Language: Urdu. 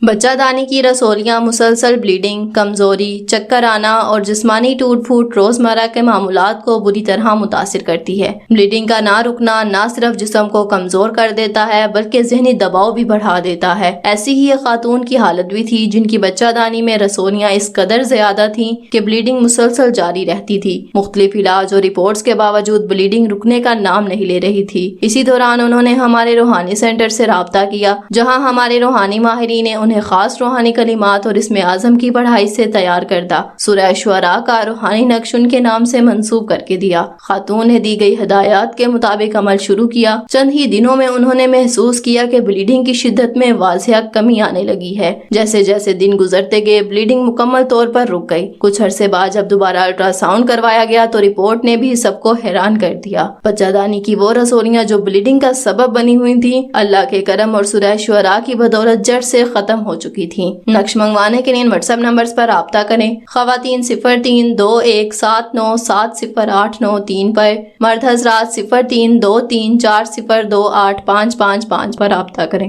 بچہ دانی کی رسولیاں، مسلسل بلیڈنگ، کمزوری، چکر آنا اور جسمانی ٹوٹ پھوٹ روزمرہ کے معمولات کو بری طرح متاثر کرتی ہے۔ بلیڈنگ کا نہ رکنا نہ صرف جسم کو کمزور کر دیتا ہے بلکہ ذہنی دباؤ بھی بڑھا دیتا ہے۔ ایسی ہی ایک خاتون کی حالت بھی تھی جن کی بچہ دانی میں رسولیاں اس قدر زیادہ تھیں کہ بلیڈنگ مسلسل جاری رہتی تھی۔ مختلف علاج اور رپورٹس کے باوجود بلیڈنگ رکنے کا نام نہیں لے رہی تھی۔ اسی دوران انہوں نے ہمارے روحانی سینٹر سے رابطہ کیا، جہاں ہمارے روحانی ماہرین نے انہیں خاص روحانی کلمات اور اسم اعظم کی پڑھائی سے تیار کردہ سورہ شعراء کا روحانی نقش ان کے نام سے منسوب کر کے دیا۔ خاتون نے دی گئی ہدایات کے مطابق عمل شروع کیا۔ چند ہی دنوں میں انہوں نے محسوس کیا کہ بلیڈنگ کی شدت میں واضح کمی آنے لگی ہے۔ جیسے جیسے دن گزرتے گئے بلیڈنگ مکمل طور پر رک گئی۔ کچھ عرصے بعد جب دوبارہ الٹرا ساؤنڈ کروایا گیا تو رپورٹ نے بھی سب کو حیران کر دیا۔ بچہ دانی کی وہ رسولیاں جو بلیڈنگ کا سبب بنی ہوئی تھیں، اللہ کے کرم اور سورہ شعراء کی بدولت جڑ سے ختم ہو چکی تھیں۔ نقش منگوانے کے لیے واٹس ایپ نمبرز پر رابطہ کریں۔ خواتین 0321707089 پر، مرد حضرات 032340285555 پر رابطہ کریں۔